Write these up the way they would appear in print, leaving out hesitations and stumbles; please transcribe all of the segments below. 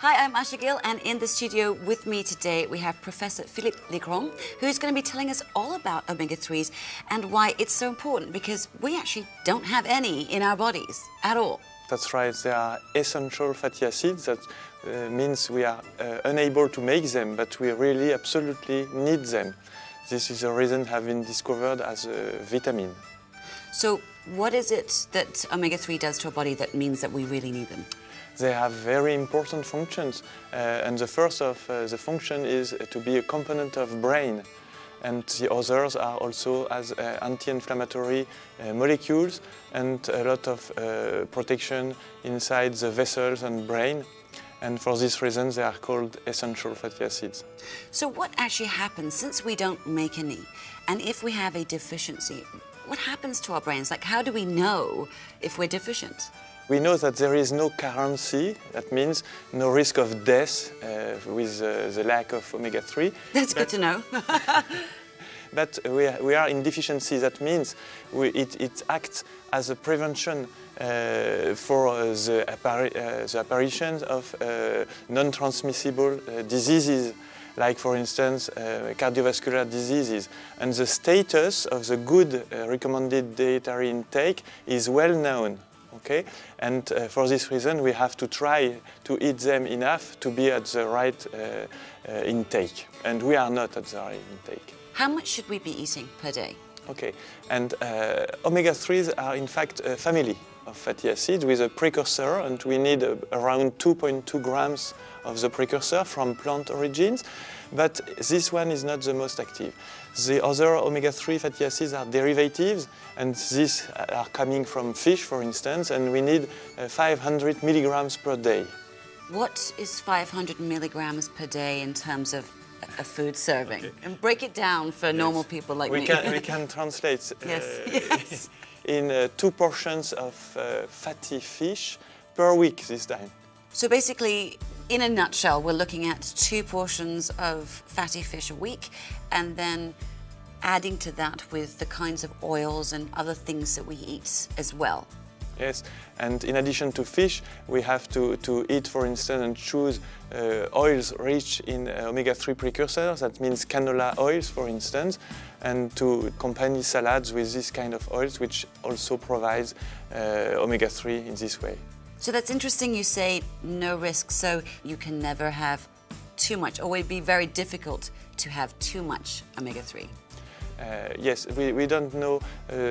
Hi, I'm Asha Gill, and in the studio with me today we have Professor Legrand, who's going to be telling us all about omega-3s and why it's so important, because we actually don't have any in our bodies at all. That's right, they are essential fatty acids. That means we are unable to make them, but we really absolutely need them. This is a reason have been discovered as a vitamin. So what is it that omega-3 does to our body that means that we really need them? They have very important functions, and the first of the function is to be a component of brain, and the others are also as anti-inflammatory molecules and a lot of protection inside the vessels and brain, and for this reason they are called essential fatty acids. So what actually happens since we don't make any, and if we have a deficiency, what happens to our brains? Like, how do we know if we're deficient? We know that there is no carency, that means no risk of death with the lack of omega-3. That's good to know. But we are in deficiency, that means it acts as a prevention for the apparition of non-transmissible diseases, like for instance cardiovascular diseases. And the status of the good recommended dietary intake is well known. Okay? And for this reason we have to try to eat them enough to be at the right intake. And we are not at the right intake. How much should we be eating per day? Okay, and omega-3s are in fact a family of fatty acids with a precursor, and we need around 2.2 grams of the precursor from plant origins, but this one is not the most active. The other omega-3 fatty acids are derivatives, and these are coming from fish, for instance, and we need 500 milligrams per day. What is 500 milligrams per day in terms of a food serving? Okay. And break it down for normal people like me. We can translate yes. in 2 portions of fatty fish per week this time. So basically, in a nutshell, we're looking at 2 portions of fatty fish a week, and then adding to that with the kinds of oils and other things that we eat as well. Yes, and in addition to fish, we have to eat, for instance, and choose oils rich in omega-3 precursors. That means canola oils, for instance, and to accompany salads with this kind of oils, which also provides omega-3 in this way. So that's interesting. You say no risk, so you can never have too much, or it would be very difficult to have too much omega-3. Yes, we don't know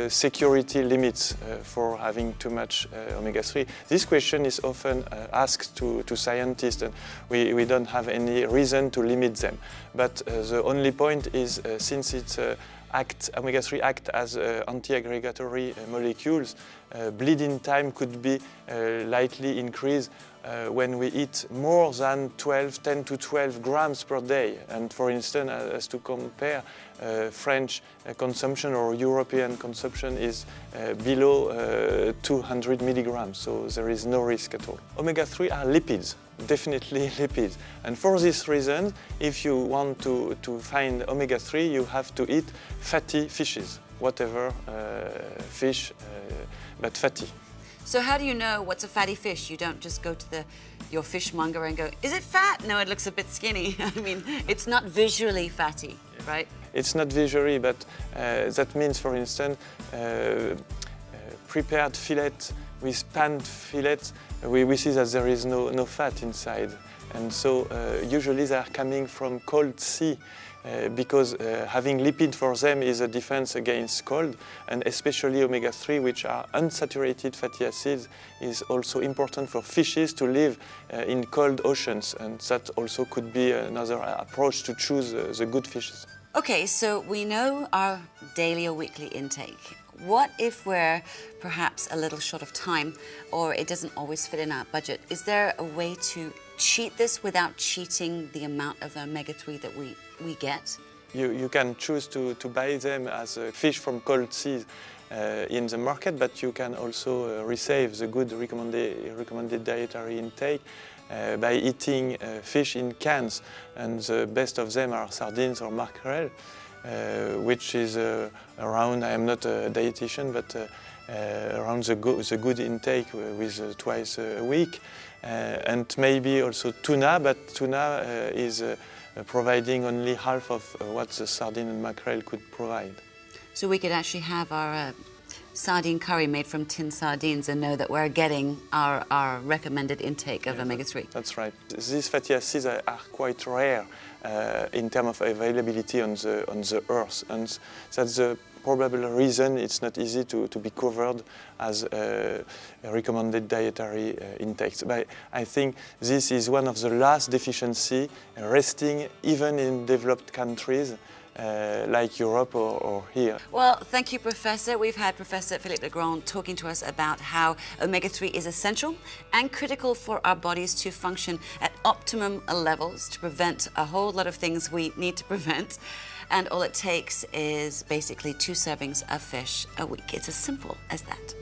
security limits for having too much omega-3. This question is often asked to scientists, and we don't have any reason to limit them. But the only point is, since it's omega-3 act as anti-aggregatory molecules, bleeding time could be lightly increased when we eat more than 10 to 12 grams per day. And for instance, as to compare, French consumption or European consumption is below 200 milligrams, so there is no risk at all. Omega-3 are lipids, definitely lipids. And for this reason, if you want to find omega-3, you have to eat fatty fishes, whatever fish, but fatty. So how do you know what's a fatty fish? You don't just go to your fishmonger and go, is it fat? No, it looks a bit skinny. I mean, it's not visually fatty, right? It's not visually, but that means, for instance, prepared fillet with panned fillets, we see that there is no fat inside. And so usually they are coming from cold sea, because having lipid for them is a defense against cold, and especially omega-3, which are unsaturated fatty acids, is also important for fishes to live in cold oceans, and that also could be another approach to choose the good fishes. Okay, so we know our daily or weekly intake. What if we're perhaps a little short of time, or it doesn't always fit in our budget? Is there a way to cheat this without cheating the amount of omega-3 that we get? You can choose to buy them as a fish from cold seas in the market, but you can also receive the good recommended dietary intake by eating fish in cans, and the best of them are sardines or mackerel. which is around, I am not a dietitian, but around the good intake with twice a week. And maybe also tuna, but tuna is providing only half of what the sardine and mackerel could provide. So we could actually have our sardine curry made from tinned sardines and know that we're getting our recommended intake of omega-3. That's right. These fatty acids are quite rare in terms of availability on the Earth, and that's the probable reason it's not easy to be covered as a recommended dietary intakes. But I think this is one of the last deficiency resting even in developed countries like Europe or here. Well, thank you, Professor. We've had Professor Philippe Legrand talking to us about how omega-3 is essential and critical for our bodies to function at optimum levels to prevent a whole lot of things we need to prevent. And all it takes is basically 2 servings of fish a week. It's as simple as that.